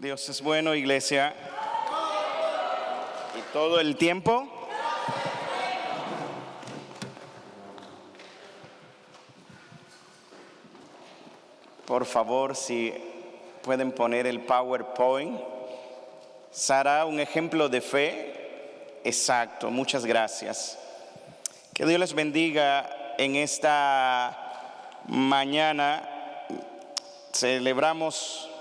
Dios es bueno, iglesia. Y todo el tiempo. Por favor, si pueden poner el PowerPoint. Sara, un ejemplo de fe. Exacto, muchas gracias. Que Dios les bendiga en esta mañana. Celebramos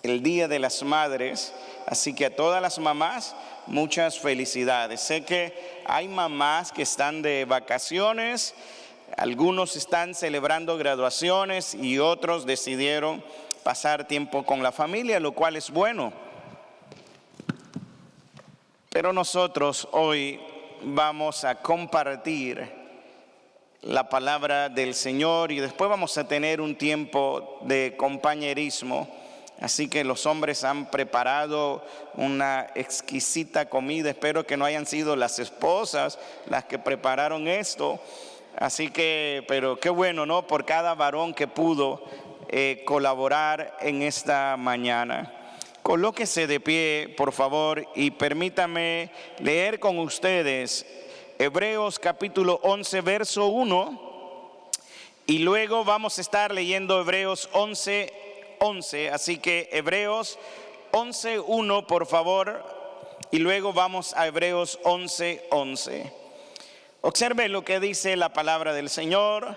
el Día de las Madres, así que a todas las mamás, muchas felicidades. Sé que hay mamás que están de vacaciones, algunos están celebrando graduaciones y otros decidieron pasar tiempo con la familia, lo cual es bueno. Pero nosotros hoy vamos a compartir la palabra del Señor y después vamos a tener un tiempo de compañerismo. Así que los hombres han preparado una exquisita comida. Espero que no hayan sido las esposas las que prepararon esto. Así que, pero qué bueno, ¿no? Por cada varón que pudo colaborar en esta mañana. Colóquese de pie, por favor, y permítame leer con ustedes Hebreos capítulo 11, verso 1. Y luego vamos a estar leyendo Hebreos 11, así que Hebreos 11:1, por favor, y luego vamos a Hebreos 11:11. Observe lo que dice la palabra del Señor.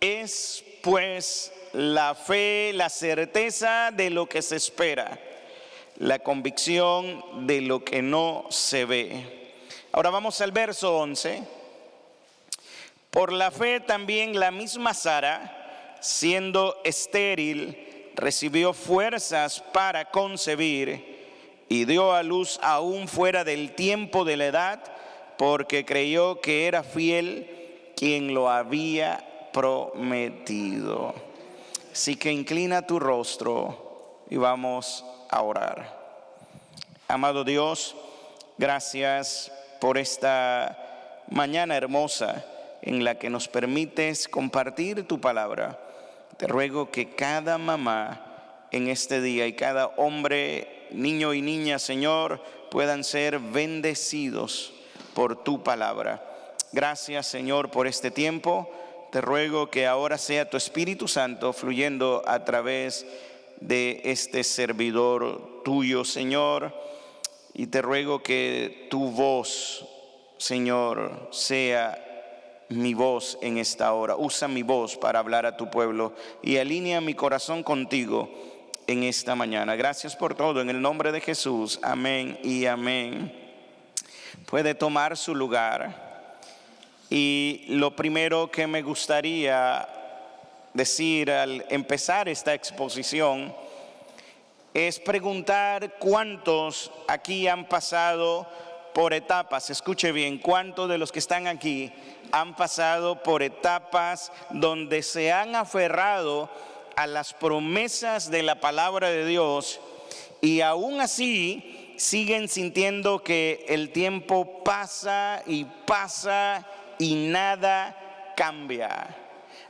Es pues la fe, la certeza de lo que se espera, la convicción de lo que no se ve. Ahora vamos al verso 11. Por la fe también la misma Sara, siendo estéril, recibió fuerzas para concebir y dio a luz aún fuera del tiempo de la edad, porque creyó que era fiel quien lo había prometido. Así que inclina tu rostro y vamos a orar. Amado Dios, gracias por esta mañana hermosa en la que nos permites compartir tu palabra. Te ruego que cada mamá en este día y cada hombre, niño y niña, Señor, puedan ser bendecidos por tu palabra. Gracias, Señor, por este tiempo. Te ruego que ahora sea tu Espíritu Santo fluyendo a través de este servidor tuyo, Señor. Y te ruego que tu voz, Señor, sea mi voz en esta hora. Usa mi voz para hablar a tu pueblo y alinea mi corazón contigo en esta mañana. Gracias por todo, en el nombre de Jesús. Amén y amén. Puede tomar su lugar. Y lo primero que me gustaría decir al empezar esta exposición es preguntar cuántos aquí han pasado por etapas. Escuche bien, ¿cuántos de los que están aquí han pasado por etapas donde se han aferrado a las promesas de la palabra de Dios y aún así siguen sintiendo que el tiempo pasa y nada cambia?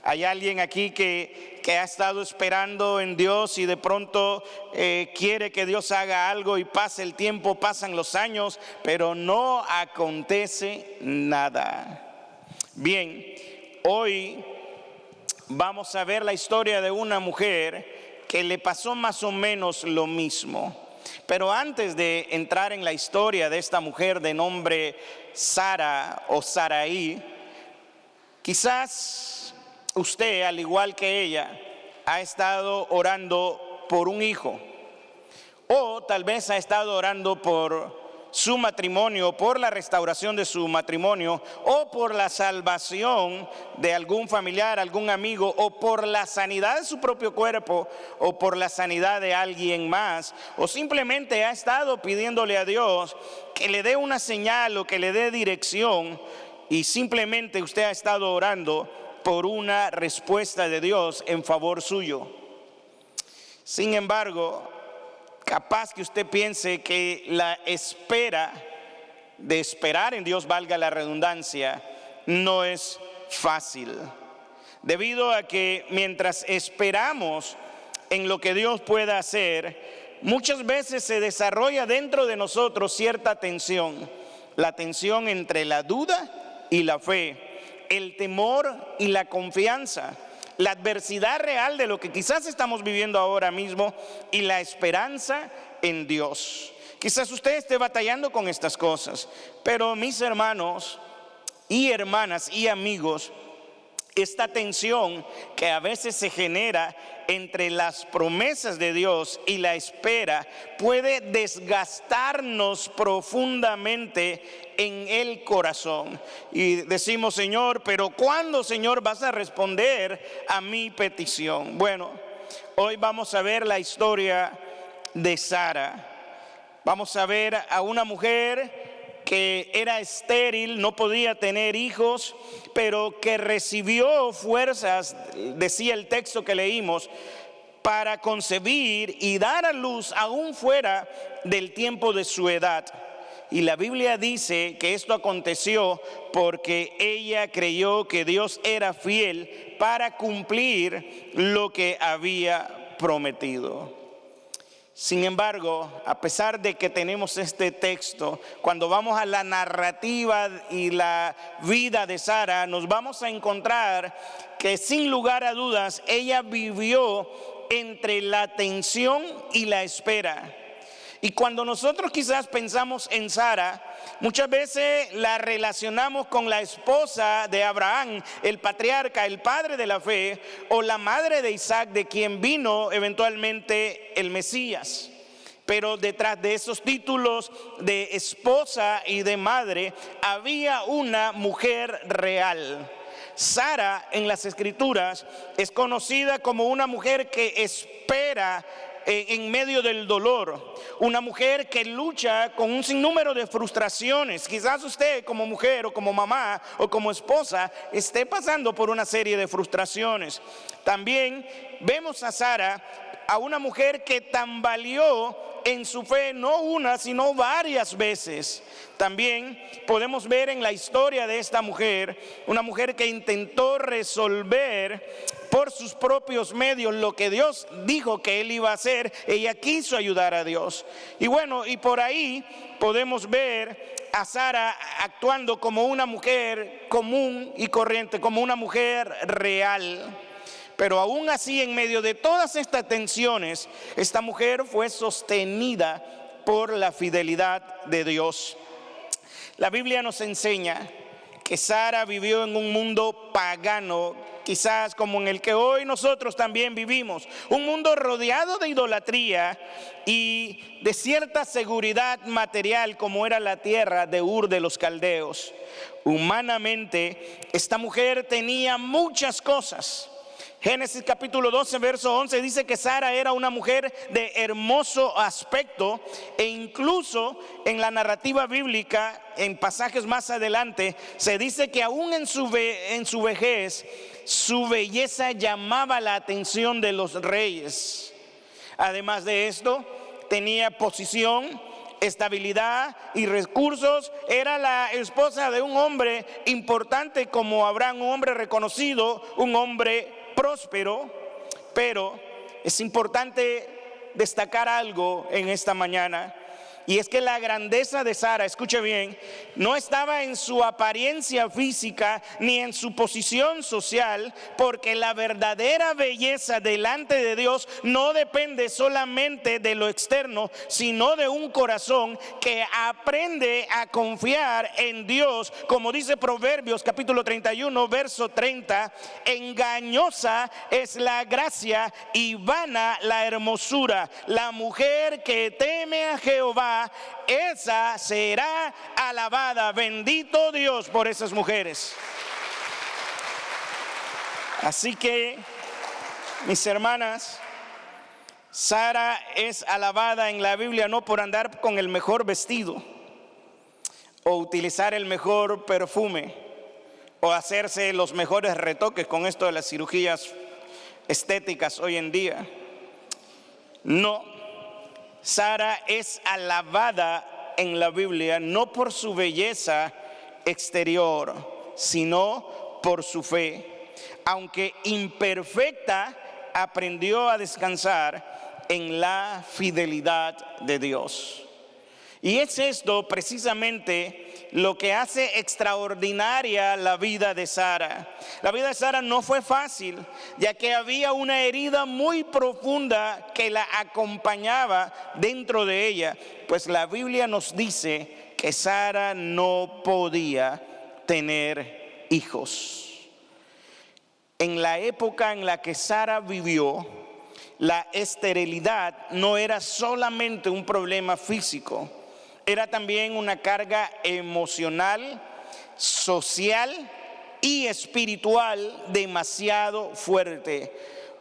Hay alguien aquí que ha estado esperando en Dios y de pronto quiere que Dios haga algo y pasa el tiempo, pasan los años, pero no acontece nada. Bien, hoy vamos a ver la historia de una mujer que le pasó más o menos lo mismo. Pero antes de entrar en la historia de esta mujer de nombre Sara o Saraí, quizás usted, al igual que ella, ha estado orando por un hijo, o tal vez ha estado orando por su matrimonio, por la restauración de su matrimonio, o por la salvación de algún familiar, algún amigo, o por la sanidad de su propio cuerpo, o por la sanidad de alguien más, o simplemente ha estado pidiéndole a Dios que le dé una señal o que le dé dirección, y simplemente usted ha estado orando por una respuesta de Dios en favor suyo. Sin embargo, capaz que usted piense que la espera de esperar en Dios, valga la redundancia, no es fácil. Debido a que mientras esperamos en lo que Dios pueda hacer, muchas veces se desarrolla dentro de nosotros cierta tensión. La tensión entre la duda y la fe, el temor y la confianza, la adversidad real de lo que quizás estamos viviendo ahora mismo y la esperanza en Dios. Quizás usted esté batallando con estas cosas, pero mis hermanos y hermanas y amigos, esta tensión que a veces se genera entre las promesas de Dios y la espera puede desgastarnos profundamente en el corazón. Y decimos: Señor, pero ¿cuándo, Señor, vas a responder a mi petición? Bueno, hoy vamos a ver la historia de Sara. Vamos a ver a una mujer que era estéril, no podía tener hijos, pero que recibió fuerzas, decía el texto que leímos, para concebir y dar a luz aún fuera del tiempo de su edad. Y la Biblia dice que esto aconteció porque ella creyó que Dios era fiel para cumplir lo que había prometido. Sin embargo, a pesar de que tenemos este texto, cuando vamos a la narrativa y la vida de Sara, nos vamos a encontrar que sin lugar a dudas ella vivió entre la tensión y la espera. Y cuando nosotros quizás pensamos en Sara, muchas veces la relacionamos con la esposa de Abraham, el patriarca, el padre de la fe, o la madre de Isaac, de quien vino eventualmente el Mesías. Pero detrás de esos títulos de esposa y de madre había una mujer real. Sara en las Escrituras es conocida como una mujer que espera en medio del dolor, una mujer que lucha con un sinnúmero de frustraciones. Quizás usted como mujer o como mamá o como esposa esté pasando por una serie de frustraciones. También vemos a Sara, a una mujer que tambaleó en su fe no una sino varias veces. También podemos ver en la historia de esta mujer, una mujer que intentó resolver por sus propios medios lo que Dios dijo que él iba a hacer. Ella quiso ayudar a Dios. Y bueno, y por ahí podemos ver a Sara actuando como una mujer común y corriente, como una mujer real. Pero aún así, en medio de todas estas tensiones, esta mujer fue sostenida por la fidelidad de Dios. La Biblia nos enseña que Sara vivió en un mundo pagano, quizás como en el que hoy nosotros también vivimos, un mundo rodeado de idolatría y de cierta seguridad material como era la tierra de Ur de los Caldeos. Humanamente, esta mujer tenía muchas cosas. Génesis capítulo 12, verso 11 dice que Sara era una mujer de hermoso aspecto, e incluso en la narrativa bíblica, en pasajes más adelante, se dice que aún en su vejez, su belleza llamaba la atención de los reyes. Además de esto, tenía posición, estabilidad y recursos. Era la esposa de un hombre importante como Abraham, un hombre reconocido, un hombre próspero. Pero es importante destacar algo en esta mañana, y es que la grandeza de Sara, escuche bien, no estaba en su apariencia física ni en su posición social, porque la verdadera belleza delante de Dios no depende solamente de lo externo, sino de un corazón que aprende a confiar en Dios. Como dice Proverbios capítulo 31, verso 30, engañosa es la gracia y vana la hermosura. La mujer que teme a Jehová, esa será alabada. Bendito Dios por esas mujeres. Así que, mis hermanas, Sara es alabada en la Biblia no por andar con el mejor vestido, o utilizar el mejor perfume, o hacerse los mejores retoques con esto de las cirugías estéticas hoy en día. No. Sara es alabada en la Biblia no por su belleza exterior, sino por su fe. Aunque imperfecta, aprendió a descansar en la fidelidad de Dios. Y es esto precisamente lo que hace extraordinaria la vida de Sara. La vida de Sara no fue fácil, ya que había una herida muy profunda que la acompañaba dentro de ella, pues la Biblia nos dice que Sara no podía tener hijos. En la época en la que Sara vivió, la esterilidad no era solamente un problema físico, era también una carga emocional, social y espiritual demasiado fuerte.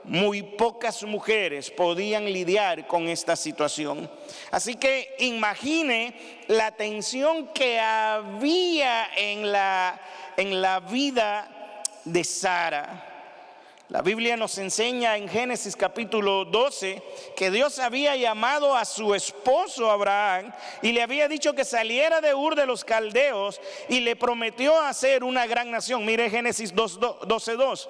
Muy pocas mujeres podían lidiar con esta situación. Así que imagine la tensión que había en la vida de Sara. La Biblia nos enseña en Génesis capítulo 12 que Dios había llamado a su esposo Abraham y le había dicho que saliera de Ur de los Caldeos y le prometió hacer una gran nación. Mire Génesis 12:2.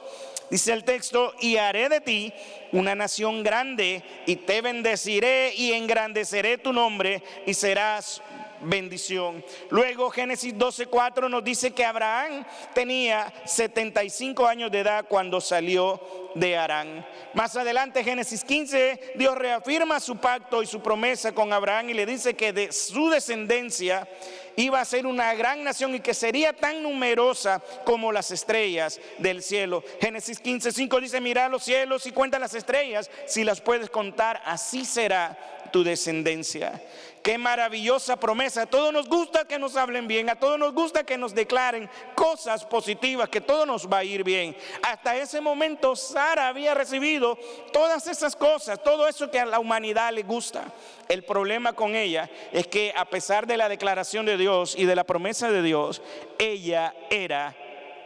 Dice el texto: y haré de ti una nación grande y te bendeciré y engrandeceré tu nombre y serás bendición. Luego Génesis 12:4 nos dice que Abraham tenía 75 años de edad cuando salió de Harán. Más adelante, Génesis 15, Dios reafirma su pacto y su promesa con Abraham y le dice que de su descendencia iba a ser una gran nación y que sería tan numerosa como las estrellas del cielo. Génesis 15:5 dice: mira los cielos y cuenta las estrellas, si las puedes contar, así será tu descendencia. Qué maravillosa promesa. A todos nos gusta que nos hablen bien, a todos nos gusta que nos declaren cosas positivas, que todo nos va a ir bien. Hasta ese momento Sara había recibido todas esas cosas, todo eso que a la humanidad le gusta. El problema con ella es que a pesar de la declaración de Dios y de la promesa de Dios, ella era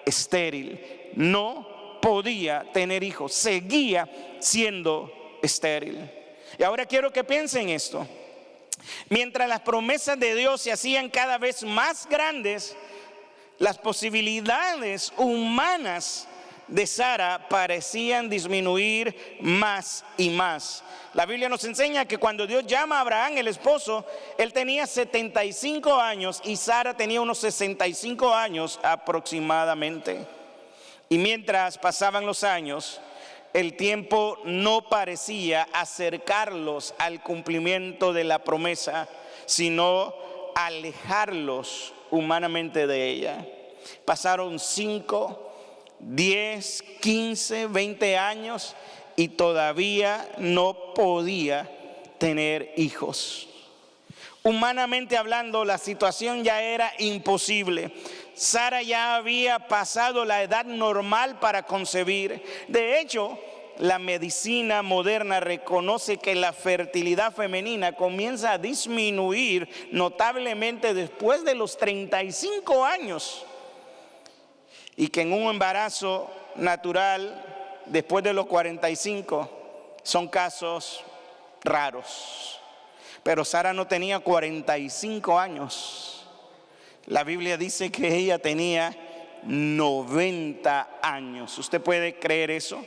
estéril, no podía tener hijos, seguía siendo estéril. Y ahora quiero que piensen esto. Mientras las promesas de Dios se hacían cada vez más grandes, las posibilidades humanas de Sara parecían disminuir más y más. La Biblia nos enseña que cuando Dios llama a Abraham, el esposo, él tenía 75 años y Sara tenía unos 65 años aproximadamente. Y mientras pasaban los años, el tiempo no parecía acercarlos al cumplimiento de la promesa, sino alejarlos humanamente de ella. Pasaron 5, 10, 15, 20 años y todavía no podía tener hijos. Humanamente hablando, la situación ya era imposible. Sara ya había pasado la edad normal para concebir. De hecho, la medicina moderna reconoce que la fertilidad femenina comienza a disminuir notablemente después de los 35 años. Y que en un embarazo natural, después de los 45, son casos raros. Pero Sara no tenía 45 años. La Biblia dice que ella tenía 90 años. ¿Usted puede creer eso?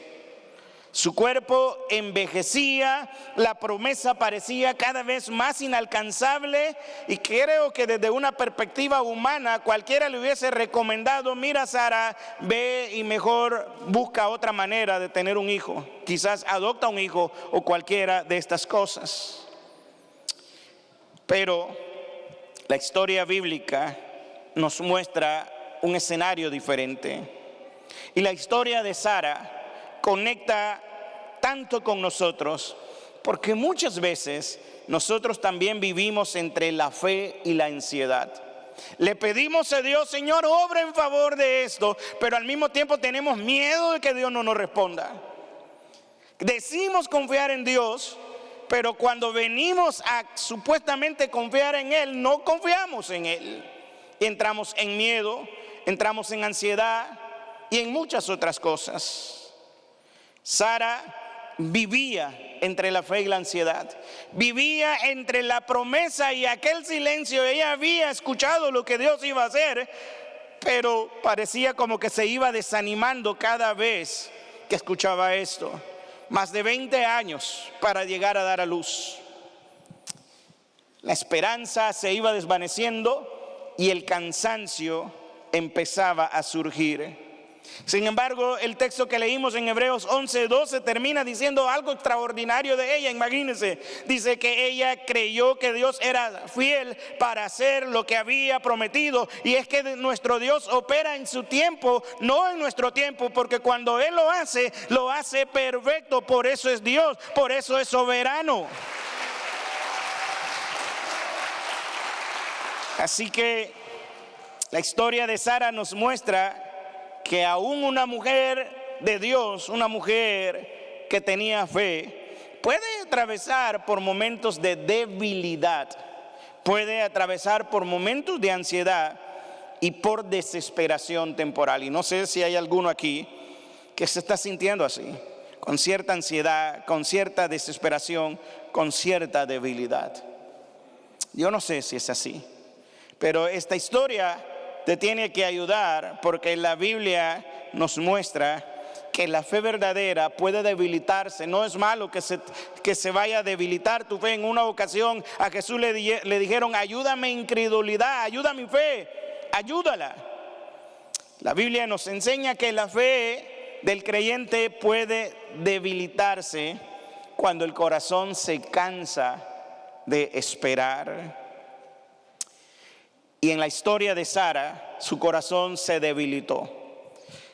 Su cuerpo envejecía, la promesa parecía cada vez más inalcanzable y creo que desde una perspectiva humana cualquiera le hubiese recomendado: mira Sara, ve y mejor busca otra manera de tener un hijo, quizás adopta un hijo o cualquiera de estas cosas. Pero la historia bíblica nos muestra un escenario diferente. Y la historia de Sara conecta tanto con nosotros, porque muchas veces nosotros también vivimos entre la fe y la ansiedad. Le pedimos a Dios: Señor, obra en favor de esto, pero al mismo tiempo tenemos miedo de que Dios no nos responda. Decimos confiar en Dios, pero cuando venimos a supuestamente confiar en Él, no confiamos en Él. Y entramos en miedo, entramos en ansiedad y en muchas otras cosas. Sara vivía entre la fe y la ansiedad. Vivía entre la promesa y aquel silencio. Ella había escuchado lo que Dios iba a hacer, pero parecía como que se iba desanimando cada vez que escuchaba esto. más de 20 años para llegar a dar a luz. La esperanza se iba desvaneciendo y el cansancio empezaba a surgir. Sin embargo, el texto que leímos en Hebreos 11:12 termina diciendo algo extraordinario de ella. Imagínense, dice que ella creyó que Dios era fiel para hacer lo que había prometido. Y es que nuestro Dios opera en su tiempo, no en nuestro tiempo, porque cuando Él lo hace perfecto. Por eso es Dios, por eso es soberano. Así que la historia de Sara nos muestra que aún una mujer de Dios, una mujer que tenía fe, puede atravesar por momentos de debilidad, puede atravesar por momentos de ansiedad y por desesperación temporal. Y no sé si hay alguno aquí que se está sintiendo así, con cierta ansiedad, con cierta desesperación, con cierta debilidad. Yo no sé si es así, pero esta historia te tiene que ayudar, porque la Biblia nos muestra que la fe verdadera puede debilitarse. No es malo que se vaya a debilitar tu fe. En una ocasión a Jesús le dijeron: ayúdame incredulidad, ayuda mi fe, ayúdala. La Biblia nos enseña que la fe del creyente puede debilitarse cuando el corazón se cansa de esperar. Y en la historia de Sara, su corazón se debilitó.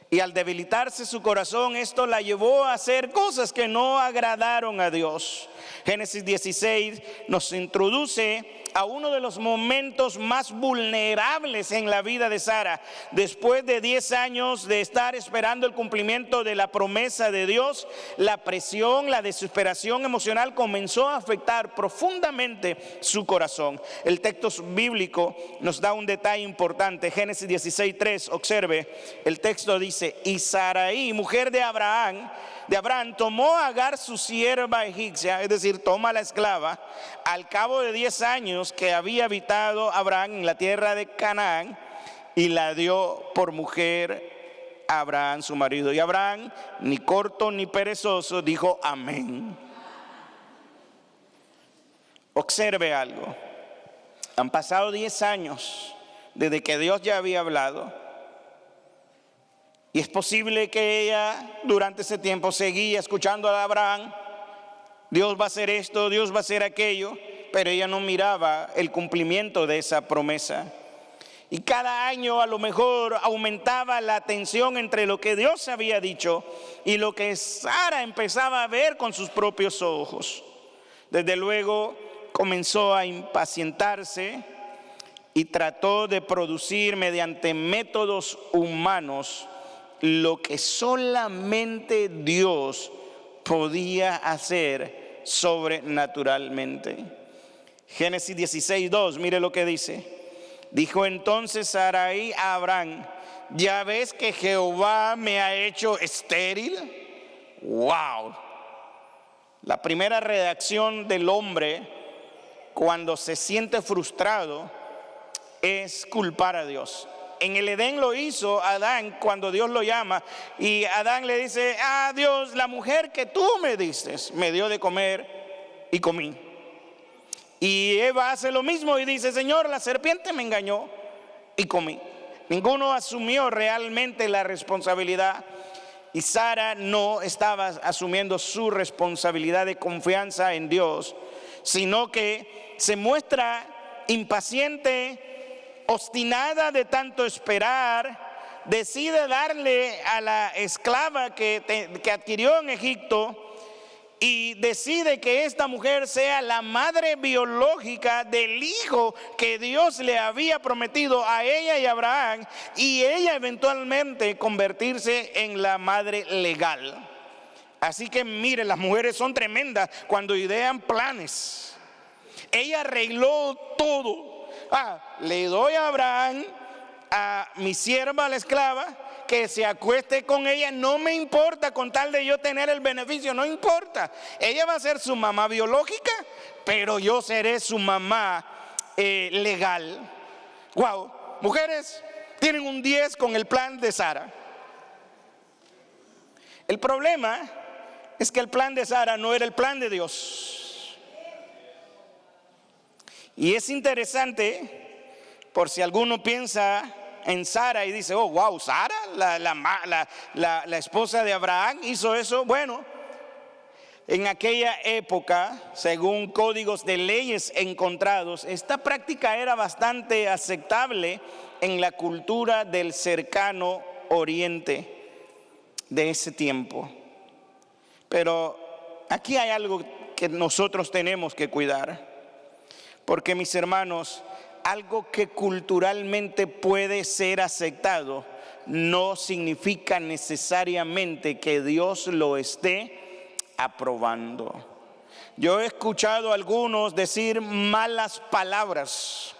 Y al debilitarse su corazón, esto la llevó a hacer cosas que no agradaron a Dios. Génesis 16 nos introduce a uno de los momentos más vulnerables en la vida de Sara. Después de 10 años de estar esperando el cumplimiento de la promesa de Dios, la presión, la desesperación emocional comenzó a afectar profundamente su corazón. El texto bíblico nos da un detalle importante. Génesis 16:3, observe, el texto dice: y Sarai, mujer de Abraham, tomó a Agar su sierva egipcia, es decir, toma la esclava, al cabo de 10 años que había habitado Abraham en la tierra de Canaán, y la dio por mujer a Abraham su marido. Y Abraham, ni corto ni perezoso, dijo amén. Observe algo. Han pasado 10 años desde que Dios ya había hablado. Y es posible que ella durante ese tiempo seguía escuchando a Abraham: Dios va a hacer esto, Dios va a hacer aquello, pero ella no miraba el cumplimiento de esa promesa. Y cada año a lo mejor aumentaba la tensión entre lo que Dios había dicho y lo que Sara empezaba a ver con sus propios ojos. Desde luego comenzó a impacientarse y trató de producir mediante métodos humanos lo que solamente Dios podía hacer sobrenaturalmente. Génesis 16:2, mire lo que dice. Dijo entonces Sarai a Abraham: ¿ya ves que Jehová me ha hecho estéril? ¡Wow! La primera reacción del hombre cuando se siente frustrado es culpar a Dios. En el Edén lo hizo Adán cuando Dios lo llama, y Adán le dice: ah, Dios, la mujer que tú me diste me dio de comer y comí. Y Eva hace lo mismo y dice: Señor, la serpiente me engañó y comí. Ninguno asumió realmente la responsabilidad, y Sara no estaba asumiendo su responsabilidad de confianza en Dios, sino que se muestra impaciente, obstinada de tanto esperar. Decide darle a la esclava que adquirió en Egipto, y decide que esta mujer sea la madre biológica del hijo que Dios le había prometido a ella y a Abraham, y ella eventualmente convertirse en la madre legal. Así que mire, las mujeres son tremendas cuando idean planes. Ella arregló todo. Le doy a Abraham a mi sierva, la esclava, que se acueste con ella, no me importa, con tal de yo tener el beneficio, no importa. Ella va a ser su mamá biológica, pero yo seré su mamá legal. Wow, mujeres tienen un 10 con el plan de Sara. El problema es que el plan de Sara no era el plan de Dios. Y es interesante, por si alguno piensa en Sara y dice, oh, wow, Sara, la esposa de Abraham, hizo eso. Bueno, en aquella época, según códigos de leyes encontrados, esta práctica era bastante aceptable en la cultura del cercano oriente de ese tiempo. Pero aquí hay algo que nosotros tenemos que cuidar, porque mis hermanos, algo que culturalmente puede ser aceptado no significa necesariamente que Dios lo esté aprobando. Yo he escuchado a algunos decir malas palabras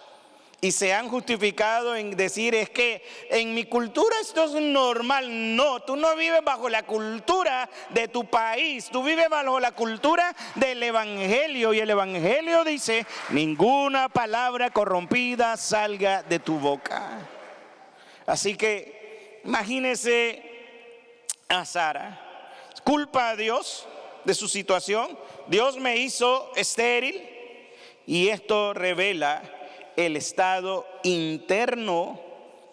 y se han justificado en decir, es que en mi cultura esto es normal. No, tú no vives bajo la cultura de tu país, tú vives bajo la cultura del Evangelio, y el Evangelio dice, ninguna palabra corrompida salga de tu boca. Así que imagínese a Sara, culpa a Dios de su situación. Dios me hizo estéril, y esto revela el estado interno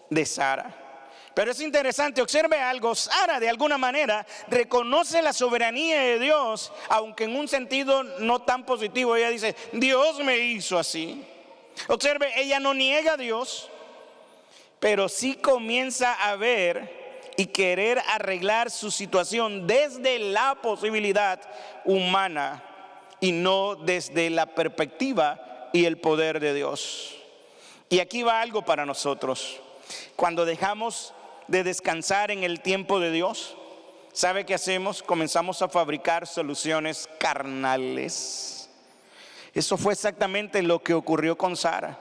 de Sara. Pero es interesante, observe algo. Sara de alguna manera reconoce la soberanía de Dios, aunque en un sentido no tan positivo. Ella dice, Dios me hizo así. Observe, ella no niega a Dios, pero sí comienza a ver y querer arreglar su situación desde la posibilidad humana y no desde la perspectiva y el poder de Dios. Y aquí va algo para nosotros. Cuando dejamos de descansar en el tiempo de Dios, ¿sabe qué hacemos? Comenzamos a fabricar soluciones carnales. Eso fue exactamente lo que ocurrió con Sara.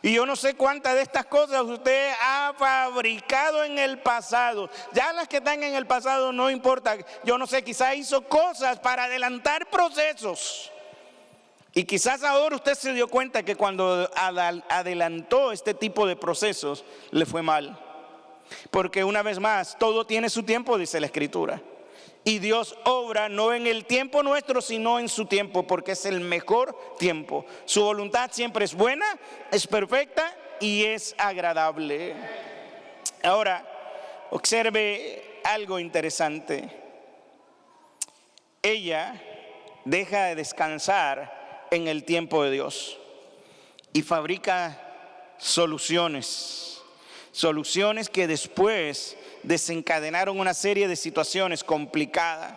Y yo no sé cuántas de estas cosas usted ha fabricado en el pasado. Ya las que están en el pasado no importa. Yo no sé, quizás hizo cosas para adelantar procesos. Y quizás ahora usted se dio cuenta que cuando adelantó este tipo de procesos, le fue mal. Porque una vez más, todo tiene su tiempo, dice la Escritura. Y Dios obra no en el tiempo nuestro, sino en su tiempo, porque es el mejor tiempo. Su voluntad siempre es buena, es perfecta y es agradable. Ahora, observe algo interesante. Ella deja de descansar en el tiempo de Dios y fabrica soluciones que después desencadenaron una serie de situaciones complicadas.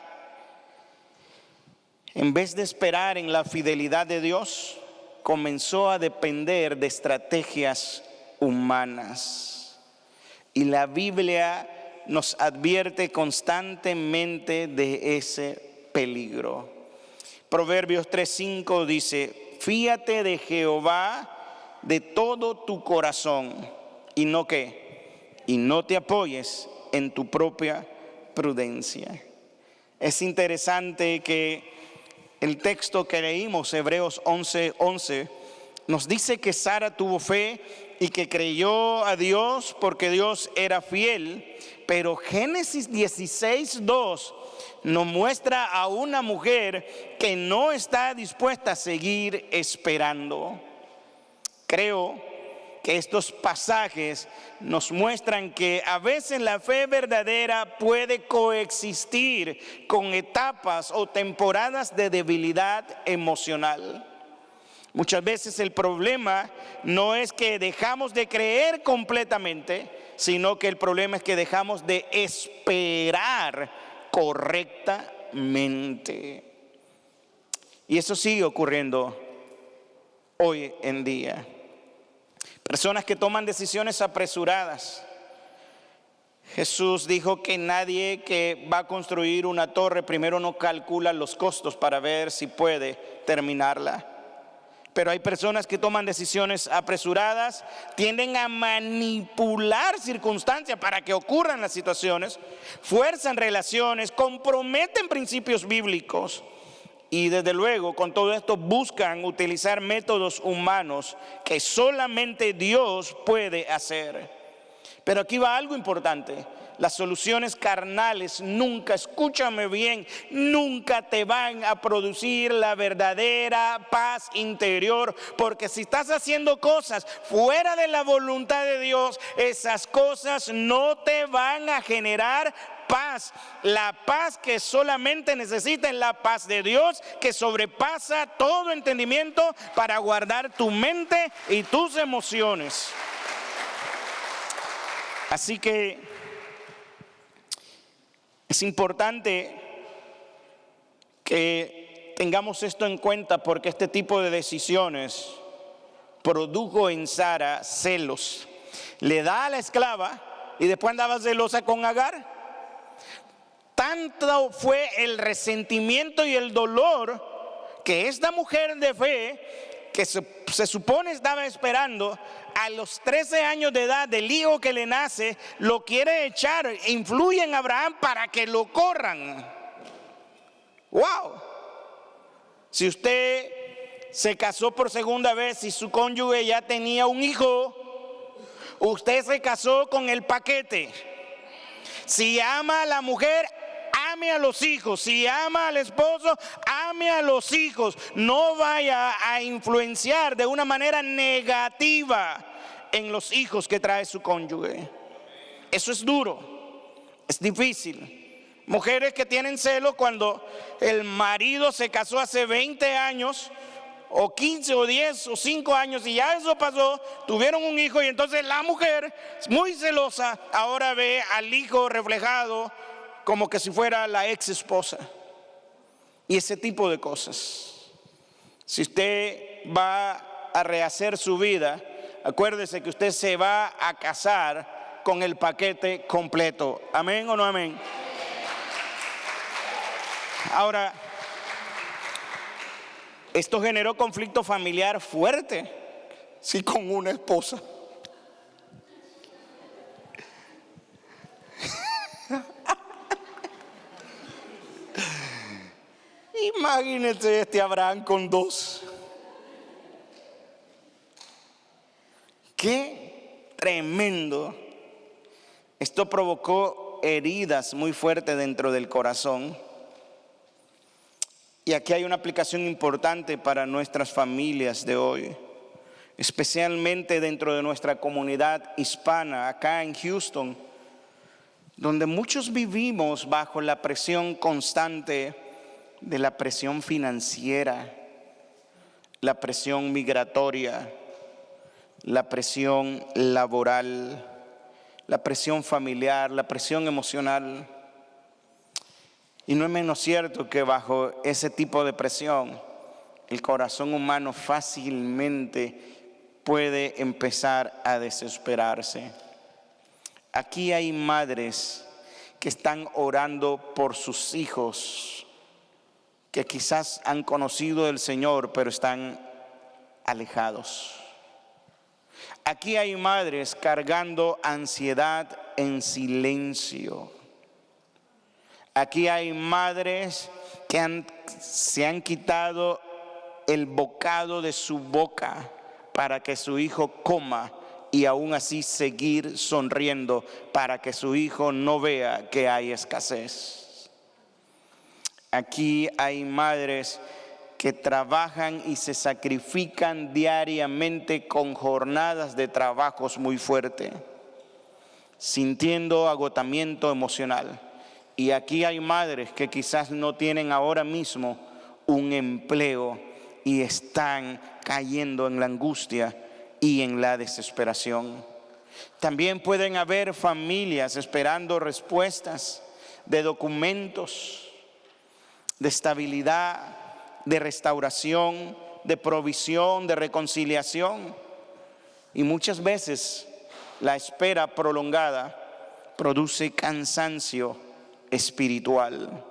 En vez de esperar en la fidelidad de Dios, comenzó a depender de estrategias humanas. Y la Biblia nos advierte constantemente de ese peligro. Proverbios 3:5 dice, fíate de Jehová de todo tu corazón y no te apoyes en tu propia prudencia. Es interesante que el texto que leímos, Hebreos 11:11, nos dice que Sara tuvo fe y que creyó a Dios porque Dios era fiel. Pero Génesis 16:2 nos muestra a una mujer que no está dispuesta a seguir esperando. Creo que estos pasajes nos muestran que a veces la fe verdadera puede coexistir con etapas o temporadas de debilidad emocional. Muchas veces el problema no es que dejamos de creer completamente, sino que el problema es que dejamos de esperar correctamente. Y eso sigue ocurriendo hoy en día. Personas que toman decisiones apresuradas. Jesús dijo que nadie que va a construir una torre primero no calcula los costos para ver si puede terminarla. Pero hay personas que toman decisiones apresuradas, tienden a manipular circunstancias para que ocurran las situaciones, fuerzan relaciones, comprometen principios bíblicos. Y desde luego, con todo esto buscan utilizar métodos humanos que solamente Dios puede hacer. Pero aquí va algo importante. Las soluciones carnales nunca, escúchame bien, nunca te van a producir la verdadera paz interior, porque si estás haciendo cosas fuera de la voluntad de Dios, esas cosas no te van a generar paz. La paz que solamente necesitas es la paz de Dios, que sobrepasa todo entendimiento, para guardar tu mente y tus emociones. Así que es importante que tengamos esto en cuenta, porque este tipo de decisiones produjo en Sara celos. Le da a la esclava y después andaba celosa con Agar. Tanto fue el resentimiento y el dolor que esta mujer de fe, que se supone estaba esperando, a los 13 años de edad del hijo que le nace, lo quiere echar, influye en Abraham para que lo corran. ¡Wow! Si usted se casó por segunda vez y su cónyuge ya tenía un hijo, usted se casó con el paquete. Si ama a la mujer, ame a los hijos. Si ama al esposo, ame a los hijos. No vaya a influenciar de una manera negativa en los hijos que trae su cónyuge. Eso es duro, es difícil. Mujeres que tienen celos cuando el marido se casó hace 20 años, o 15 o 10 o 5 años, y ya eso pasó, tuvieron un hijo, y entonces la mujer, muy celosa, ahora ve al hijo reflejado como que si fuera la ex esposa. Y ese tipo de cosas. Si usted va a rehacer su vida, acuérdese que usted se va a casar con el paquete completo. ¿Amén o no amén? Ahora, esto generó conflicto familiar fuerte, sí, con una esposa. Imagínense este Abraham con dos. ¡Qué tremendo! Esto provocó heridas muy fuertes dentro del corazón. Y aquí hay una aplicación importante para nuestras familias de hoy, especialmente dentro de nuestra comunidad hispana, acá en Houston, donde muchos vivimos bajo la presión constante de la presión financiera, la presión migratoria, la presión laboral, la presión familiar, la presión emocional. Y no es menos cierto que bajo ese tipo de presión, el corazón humano fácilmente puede empezar a desesperarse. Aquí hay madres que están orando por sus hijos, que quizás han conocido el Señor, pero están alejados. Aquí hay madres cargando ansiedad en silencio. Aquí hay madres que se han quitado el bocado de su boca para que su hijo coma, y aún así seguir sonriendo para que su hijo no vea que hay escasez. Aquí hay madres que trabajan y se sacrifican diariamente con jornadas de trabajos muy fuertes, sintiendo agotamiento emocional. Y aquí hay madres que quizás no tienen ahora mismo un empleo y están cayendo en la angustia y en la desesperación. También pueden haber familias esperando respuestas de documentos, de estabilidad, de restauración, de provisión, de reconciliación. Y muchas veces la espera prolongada produce cansancio espiritual.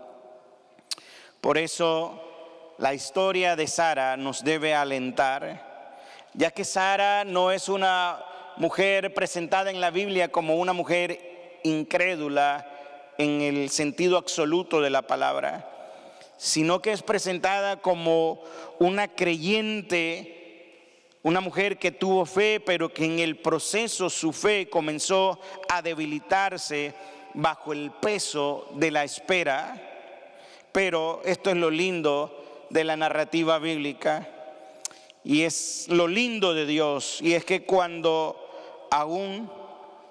Por eso la historia de Sara nos debe alentar, ya que Sara no es una mujer presentada en la Biblia como una mujer incrédula en el sentido absoluto de la palabra, sino que es presentada como una creyente, una mujer que tuvo fe, pero que en el proceso su fe comenzó a debilitarse bajo el peso de la espera. Pero esto es lo lindo de la narrativa bíblica y es lo lindo de Dios, y es que cuando aún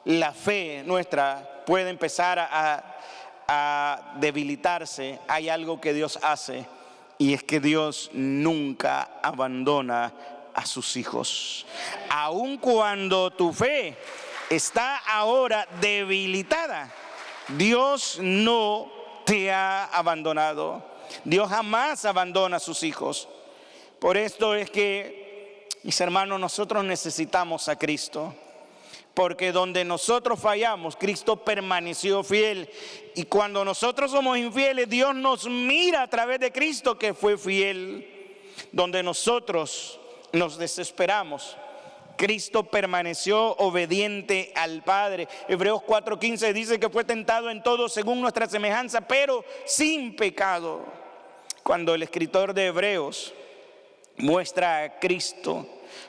la fe nuestra puede empezar a debilitarse, hay algo que Dios hace, y es que Dios nunca abandona a sus hijos. Aun cuando tu fe está ahora debilitada, Dios no te ha abandonado. Dios jamás abandona a sus hijos. Por esto es que, mis hermanos, nosotros necesitamos a Cristo. Porque donde nosotros fallamos, Cristo permaneció fiel. Y cuando nosotros somos infieles, Dios nos mira a través de Cristo, que fue fiel. Donde nosotros nos desesperamos, Cristo permaneció obediente al Padre. Hebreos 4:15 dice que fue tentado en todo según nuestra semejanza, pero sin pecado. Cuando el escritor de Hebreos muestra a Cristo,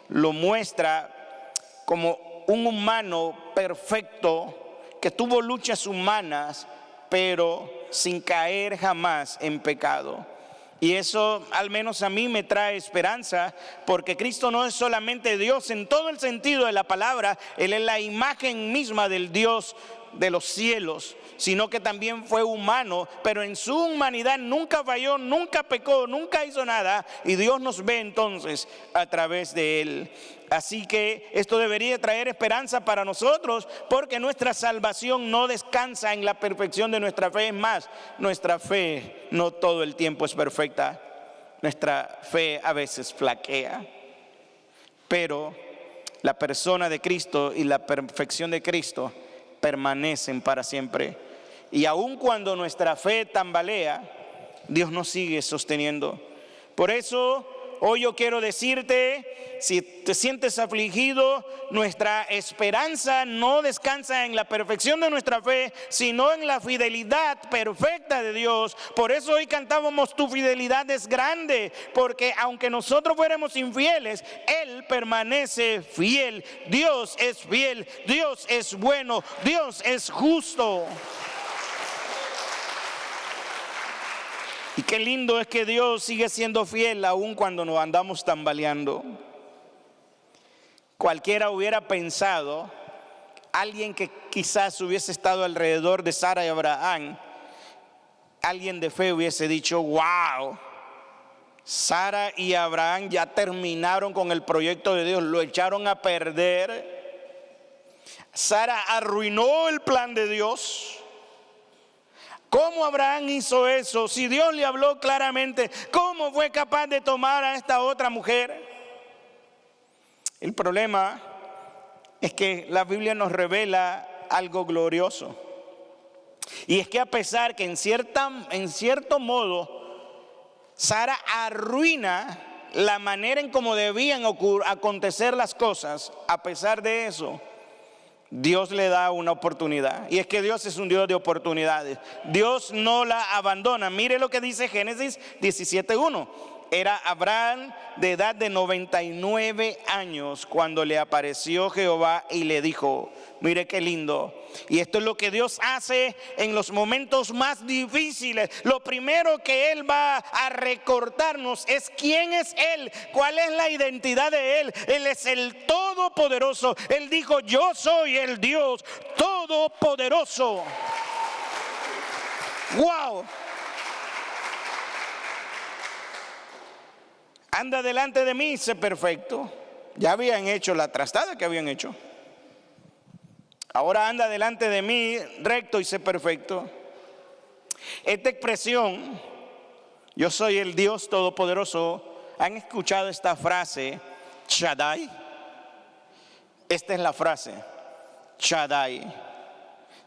lo muestra como un humano perfecto que tuvo luchas humanas, pero sin caer jamás en pecado. Y eso al menos a mí me trae esperanza, porque Cristo no es solamente Dios en todo el sentido de la palabra, Él es la imagen misma del Dios de los cielos, sino que también fue humano, pero en su humanidad nunca falló, nunca pecó, nunca hizo nada, y Dios nos ve entonces a través de Él. Así que esto debería traer esperanza para nosotros, porque nuestra salvación no descansa en la perfección de nuestra fe. Es más, nuestra fe no todo el tiempo es perfecta. Nuestra fe a veces flaquea. Pero la persona de Cristo y la perfección de Cristo permanecen para siempre. Y aun cuando nuestra fe tambalea, Dios nos sigue sosteniendo. Por eso hoy yo quiero decirte, si te sientes afligido, nuestra esperanza no descansa en la perfección de nuestra fe, sino en la fidelidad perfecta de Dios. Por eso hoy cantábamos: tu fidelidad es grande, porque aunque nosotros fuéramos infieles, Él permanece fiel. Dios es fiel, Dios es bueno, Dios es justo. Y qué lindo es que Dios sigue siendo fiel aun cuando nos andamos tambaleando. Cualquiera hubiera pensado, alguien que quizás hubiese estado alrededor de Sara y Abraham, alguien de fe hubiese dicho: wow, Sara y Abraham ya terminaron con el proyecto de Dios, lo echaron a perder. Sara arruinó el plan de Dios. ¿Cómo Abraham hizo eso? Si Dios le habló claramente, ¿cómo fue capaz de tomar a esta otra mujer? El problema es que la Biblia nos revela algo glorioso. Y es que a pesar que en cierto modo Sara arruina la manera en cómo debían acontecer las cosas, a pesar de eso, Dios le da una oportunidad. Y es que Dios es un Dios de oportunidades. Dios no la abandona. Mire lo que dice Génesis 17:1. Era Abraham de edad de 99 años cuando le apareció Jehová y le dijo: mire qué lindo. Y esto es lo que Dios hace en los momentos más difíciles. Lo primero que Él va a recordarnos es quién es Él, cuál es la identidad de Él. Él es el Todopoderoso. Él dijo: yo soy el Dios Todopoderoso. ¡Wow! Anda delante de mí, sé perfecto. Ya habían hecho la trastada que habían hecho. Ahora anda delante de mí recto y sé perfecto. Esta expresión, yo soy el Dios Todopoderoso, ¿han escuchado esta frase, Shaddai? Esta es la frase, Shaddai.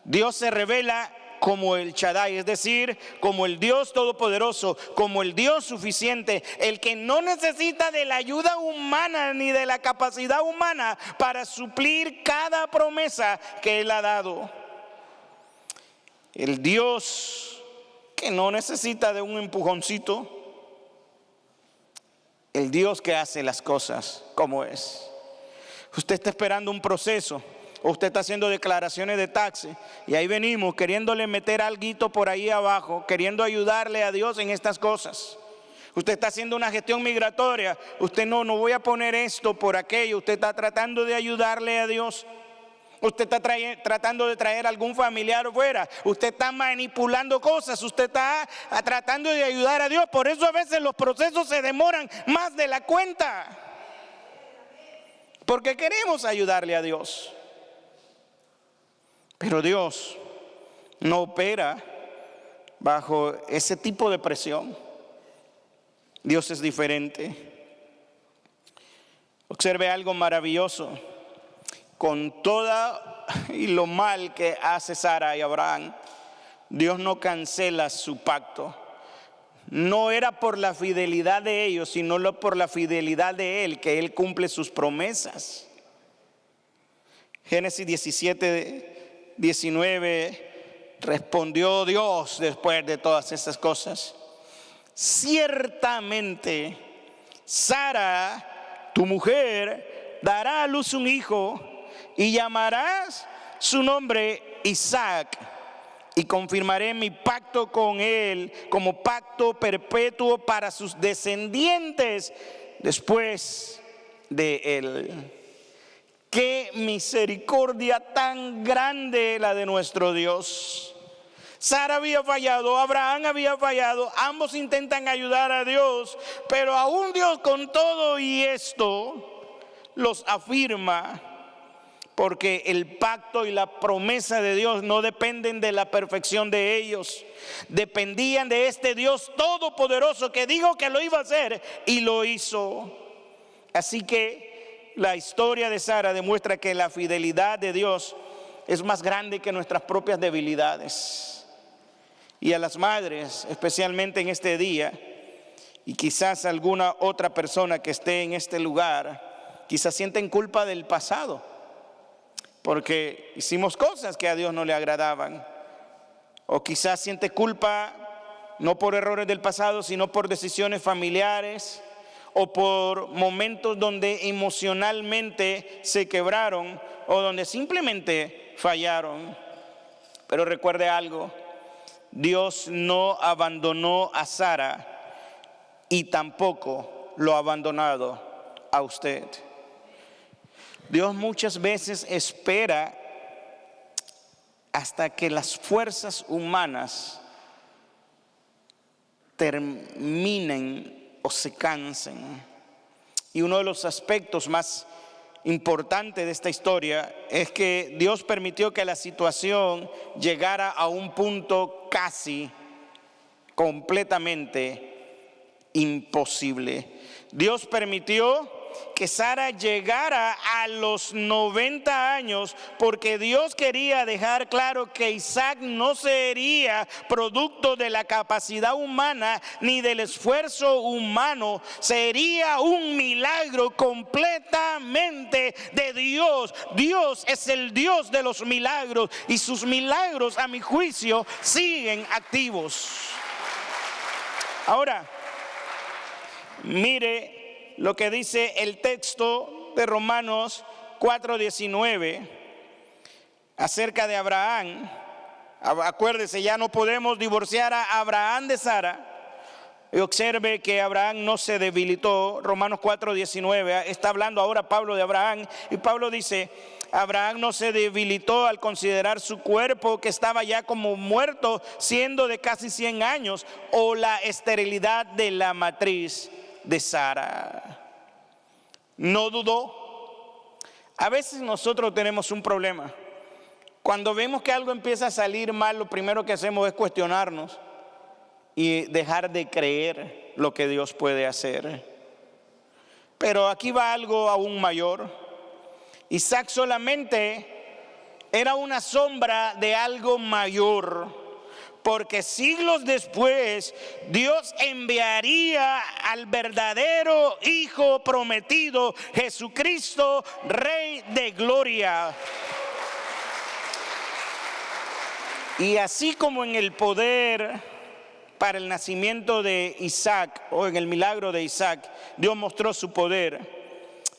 Dios se revela como el Shaddai, es decir, como el Dios Todopoderoso, como el Dios suficiente, el que no necesita de la ayuda humana ni de la capacidad humana para suplir cada promesa que Él ha dado. El Dios que no necesita de un empujoncito, el Dios que hace las cosas como es. Usted está esperando un proceso, o usted está haciendo declaraciones de taxes y ahí venimos queriéndole meter alguito por ahí abajo, queriendo ayudarle a Dios en estas cosas. Usted está haciendo una gestión migratoria, usted no voy a poner esto por aquello, usted está tratando de ayudarle a Dios. Usted está tratando de traer algún familiar fuera, usted está manipulando cosas, usted está tratando de ayudar a Dios. Por eso a veces los procesos se demoran más de la cuenta, porque queremos ayudarle a Dios. Pero Dios no opera bajo ese tipo de presión. Dios es diferente. Observe algo maravilloso. Con toda y lo mal que hace Sara y Abraham, Dios no cancela su pacto. No era por la fidelidad de ellos, sino por la fidelidad de Él, que Él cumple sus promesas. Génesis 17, 19, respondió Dios después de todas estas cosas: ciertamente Sara, tu mujer, dará a luz un hijo, y llamarás su nombre Isaac, y confirmaré mi pacto con él como pacto perpetuo para sus descendientes después de él. Qué misericordia tan grande la de nuestro Dios. Sara había fallado, Abraham había fallado, ambos intentan ayudar a Dios, pero aún Dios con todo y esto los afirma, porque el pacto y la promesa de Dios no dependen de la perfección de ellos, dependían de este Dios todopoderoso que dijo que lo iba a hacer y lo hizo. Así que la historia de Sara demuestra que la fidelidad de Dios es más grande que nuestras propias debilidades. Y a las madres, especialmente en este día, y quizás alguna otra persona que esté en este lugar, quizás sienten culpa del pasado, porque hicimos cosas que a Dios no le agradaban. O quizás siente culpa no por errores del pasado, sino por decisiones familiares, o por momentos donde emocionalmente se quebraron, o donde simplemente fallaron. Pero recuerde algo: Dios no abandonó a Sara y tampoco lo ha abandonado a usted. Dios muchas veces espera hasta que las fuerzas humanas terminen o se cansen. Y uno de los aspectos más importantes de esta historia es que Dios permitió que la situación llegara a un punto casi completamente imposible. Dios permitió que Sara llegara a los 90 años porque Dios quería dejar claro que Isaac no sería producto de la capacidad humana ni del esfuerzo humano, sería un milagro completamente de Dios. Dios es el Dios de los milagros y sus milagros, a mi juicio, siguen activos. Ahora, mire lo que dice el texto de Romanos 4:19 acerca de Abraham. Acuérdese, ya no podemos divorciar a Abraham de Sara. Y observe que Abraham no se debilitó. Romanos 4:19, está hablando ahora Pablo de Abraham, y Pablo dice: Abraham no se debilitó al considerar su cuerpo, que estaba ya como muerto, siendo de casi 100 años, o la esterilidad de la matriz de Sara. No dudó. A veces nosotros tenemos un problema. Cuando vemos que algo empieza a salir mal, lo primero que hacemos es cuestionarnos y dejar de creer lo que Dios puede hacer. Pero aquí va algo aún mayor. Isaac solamente era una sombra de algo mayor, porque siglos después Dios enviaría al verdadero Hijo prometido, Jesucristo, Rey de gloria. Y así como en el poder para el nacimiento de Isaac, o en el milagro de Isaac, Dios mostró su poder,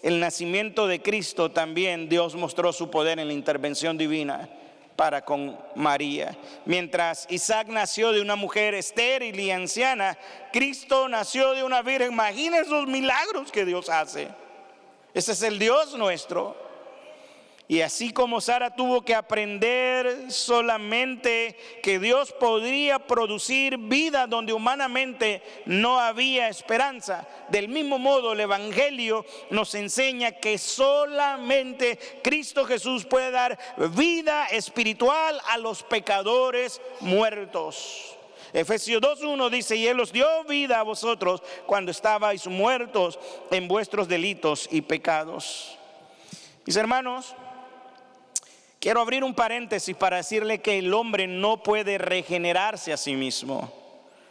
el nacimiento de Cristo también Dios mostró su poder en la intervención divina para con María. Mientras Isaac nació de una mujer estéril y anciana, Cristo nació de una virgen. Imagínense los milagros que Dios hace. Ese es el Dios nuestro. Y así como Sara tuvo que aprender solamente que Dios podría producir vida donde humanamente no había esperanza, del mismo modo el Evangelio nos enseña que solamente Cristo Jesús puede dar vida espiritual a los pecadores muertos. Efesios 2:1 dice: y Él os dio vida a vosotros cuando estabais muertos en vuestros delitos y pecados. Mis hermanos, quiero abrir un paréntesis para decirle que el hombre no puede regenerarse a sí mismo.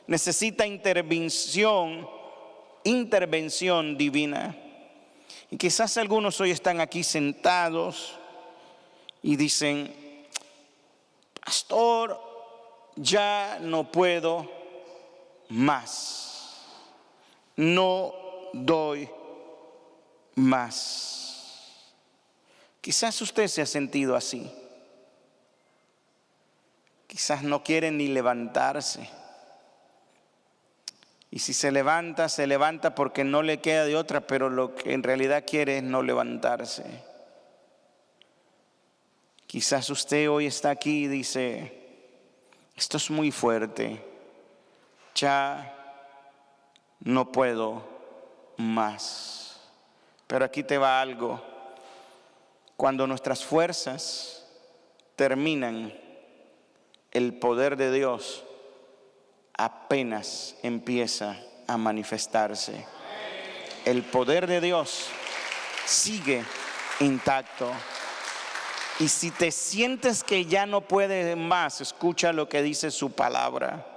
Necesita intervención divina. Y quizás algunos hoy están aquí sentados y dicen: pastor, ya no puedo más. No doy más. Quizás usted se ha sentido así. Quizás no quiere ni levantarse. Y si se levanta porque no le queda de otra, pero lo que en realidad quiere es no levantarse. Quizás usted hoy está aquí y dice: esto es muy fuerte. Ya no puedo más. Pero aquí te va algo. Cuando nuestras fuerzas terminan, el poder de Dios apenas empieza a manifestarse. El poder de Dios sigue intacto. Y si te sientes que ya no puedes más, escucha lo que dice su palabra.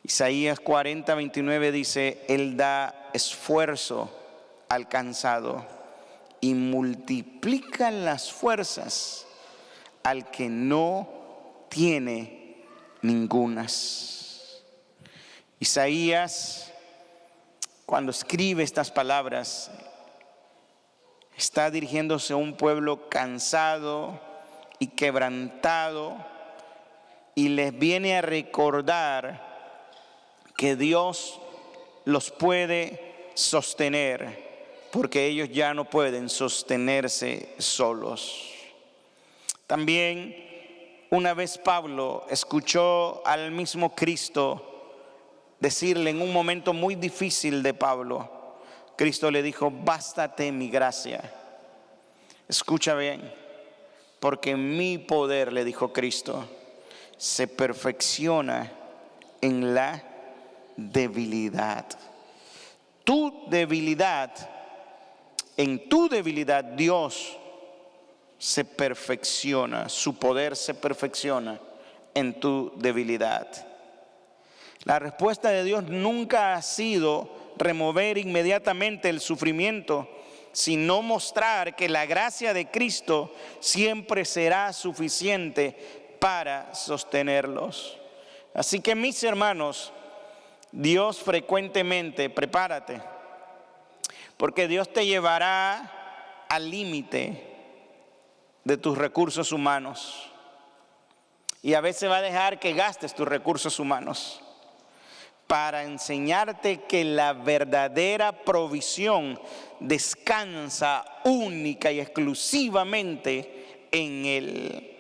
Isaías 40:29 dice: Él da esfuerzo al cansado y multiplica las fuerzas al que no tiene ningunas. Isaías, cuando escribe estas palabras, está dirigiéndose a un pueblo cansado y quebrantado, y les viene a recordar que Dios los puede sostener, porque ellos ya no pueden sostenerse solos. También una vez Pablo escuchó al mismo Cristo decirle en un momento muy difícil de Pablo, Cristo le dijo: bástate mi gracia. Escucha bien, porque mi poder, le dijo Cristo, se perfecciona en la debilidad. En tu debilidad Dios se perfecciona, su poder se perfecciona en tu debilidad. La respuesta de Dios nunca ha sido remover inmediatamente el sufrimiento, sino mostrar que la gracia de Cristo siempre será suficiente para sostenerlos. Así que, mis hermanos, Dios frecuentemente, prepárate, porque Dios te llevará al límite de tus recursos humanos, y a veces va a dejar que gastes tus recursos humanos para enseñarte que la verdadera provisión descansa única y exclusivamente en Él.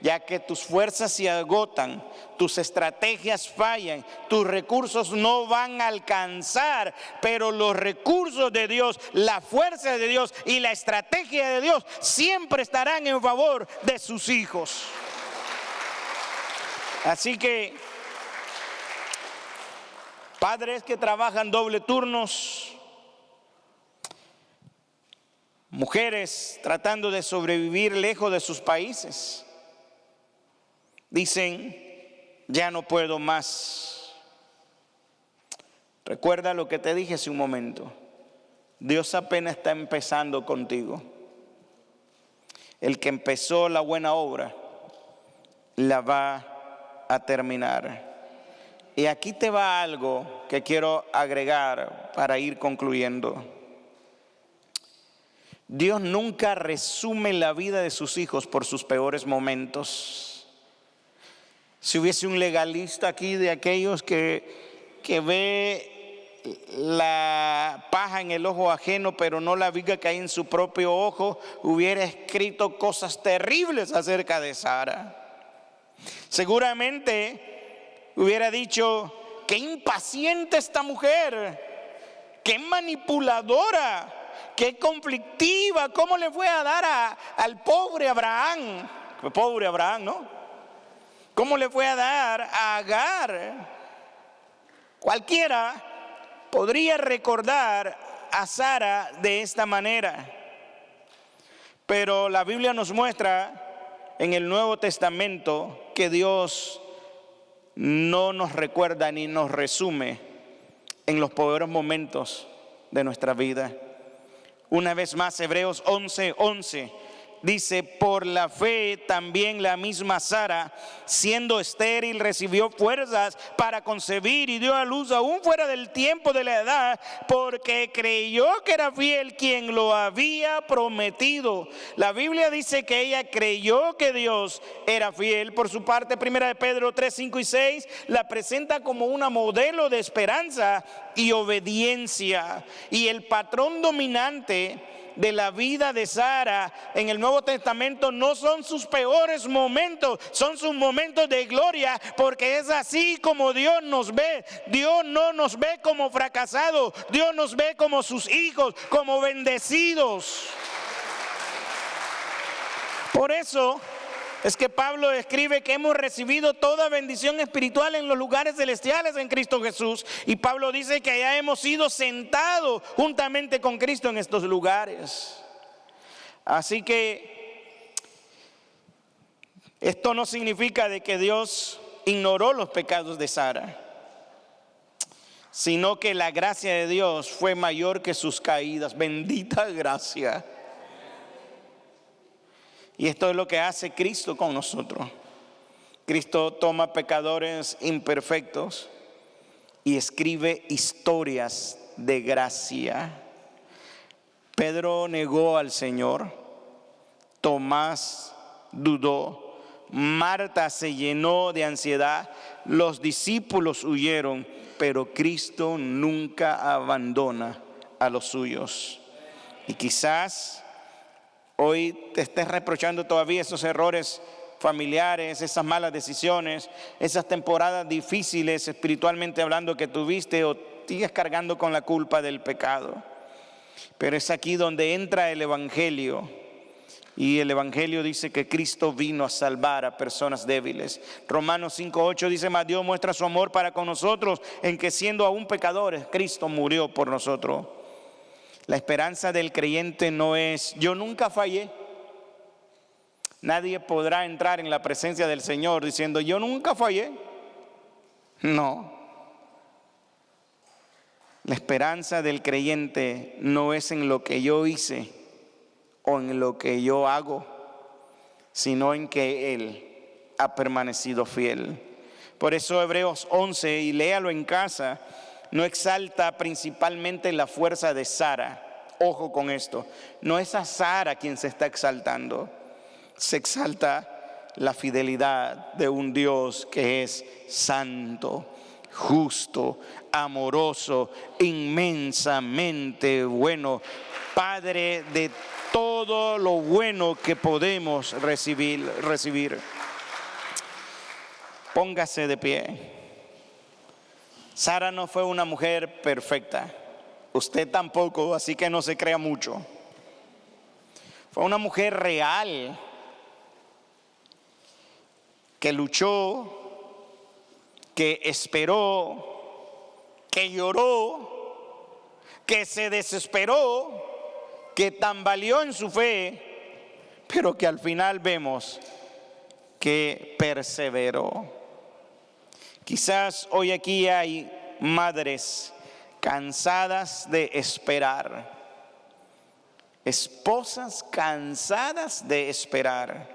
Ya que tus fuerzas se agotan, tus estrategias fallan, tus recursos no van a alcanzar, pero los recursos de Dios, la fuerza de Dios y la estrategia de Dios siempre estarán en favor de sus hijos. Así que, padres que trabajan doble turnos, mujeres tratando de sobrevivir lejos de sus países, dicen: ya no puedo más. Recuerda lo que te dije hace un momento. Dios apenas está empezando contigo. El que empezó la buena obra la va a terminar. Y aquí te va algo que quiero agregar para ir concluyendo. Dios nunca resume la vida de sus hijos por sus peores momentos. Si hubiese un legalista aquí de aquellos que ve la paja en el ojo ajeno, pero no la viga que hay en su propio ojo, hubiera escrito cosas terribles acerca de Sara. Seguramente hubiera dicho: qué impaciente esta mujer, qué manipuladora, qué conflictiva, cómo le fue a dar al pobre Abraham. Pobre Abraham, ¿no? ¿Cómo le fue a dar a Agar? Cualquiera podría recordar a Sara de esta manera. Pero la Biblia nos muestra en el Nuevo Testamento que Dios no nos recuerda ni nos resume en los peores momentos de nuestra vida. Una vez más, Hebreos 11:11 dice: por la fe también la misma Sara, siendo estéril, recibió fuerzas para concebir y dio a luz aún fuera del tiempo de la edad, porque creyó que era fiel quien lo había prometido. La Biblia dice que ella creyó que Dios era fiel. Por su parte, 1 de Pedro 3, 5 y 6 la presenta como una modelo de esperanza y obediencia. Y el patrón dominante de la vida de Sara en el Nuevo Testamento no son sus peores momentos, son sus momentos de gloria, porque es así como Dios nos ve. Dios no nos ve como fracasados, Dios nos ve como sus hijos, como bendecidos. Por eso es que Pablo escribe que hemos recibido toda bendición espiritual en los lugares celestiales en Cristo Jesús. Y Pablo dice que ya hemos sido sentados juntamente con Cristo en estos lugares. Así que esto no significa de que Dios ignoró los pecados de Sara, sino que la gracia de Dios fue mayor que sus caídas. Bendita gracia. Y esto es lo que hace Cristo con nosotros. Cristo toma pecadores imperfectos y escribe historias de gracia. Pedro negó al Señor, Tomás dudó, Marta se llenó de ansiedad, los discípulos huyeron, pero Cristo nunca abandona a los suyos. Y quizás hoy te estés reprochando todavía esos errores familiares, esas malas decisiones, esas temporadas difíciles espiritualmente hablando que tuviste, o sigues cargando con la culpa del pecado. Pero es aquí donde entra el Evangelio. Y el Evangelio dice que Cristo vino a salvar a personas débiles. Romanos 5:8 dice: mas Dios muestra su amor para con nosotros en que siendo aún pecadores, Cristo murió por nosotros. La esperanza del creyente no es: yo nunca fallé. Nadie podrá entrar en la presencia del Señor diciendo: yo nunca fallé. No. La esperanza del creyente no es en lo que yo hice o en lo que yo hago, sino en que Él ha permanecido fiel. Por eso Hebreos 11, y léalo en casa, no exalta principalmente la fuerza de Sara. Ojo con esto, no es a Sara quien se está exaltando, se exalta la fidelidad de un Dios que es santo, justo, amoroso, inmensamente bueno, Padre de todo lo bueno que podemos recibir. Póngase de pie. Sara no fue una mujer perfecta, usted tampoco, así que no se crea mucho. Fue una mujer real que luchó, que esperó, que lloró, que se desesperó, que tambaleó en su fe, pero que al final vemos que perseveró. Quizás hoy aquí hay madres cansadas de esperar, esposas cansadas de esperar,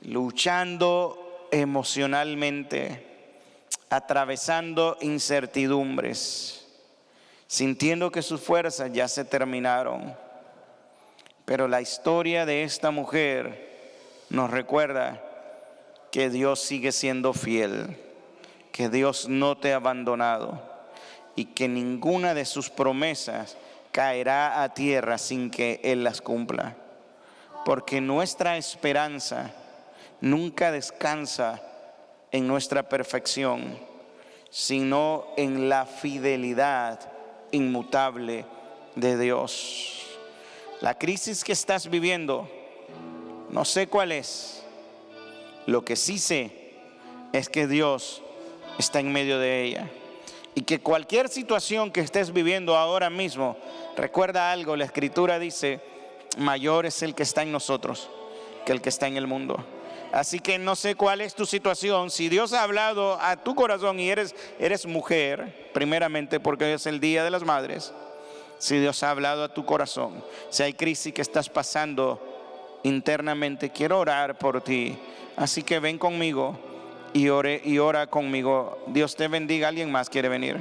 luchando emocionalmente, atravesando incertidumbres, sintiendo que sus fuerzas ya se terminaron. Pero la historia de esta mujer nos recuerda que Dios sigue siendo fiel, que Dios no te ha abandonado y que ninguna de sus promesas caerá a tierra sin que Él las cumpla. Porque nuestra esperanza nunca descansa en nuestra perfección, sino en la fidelidad inmutable de Dios. La crisis que estás viviendo, no sé cuál es. Lo que sí sé es que Dios está en medio de ella. Y que cualquier situación que estés viviendo ahora mismo, recuerda algo, la Escritura dice, mayor es el que está en nosotros que el que está en el mundo. Así que no sé cuál es tu situación. Si Dios ha hablado a tu corazón y eres mujer, primeramente porque es el Día de las Madres. Si Dios ha hablado a tu corazón, si hay crisis que estás pasando internamente, quiero orar por ti. Así que ven conmigo y ora conmigo. Dios te bendiga. ¿Alguien más quiere venir?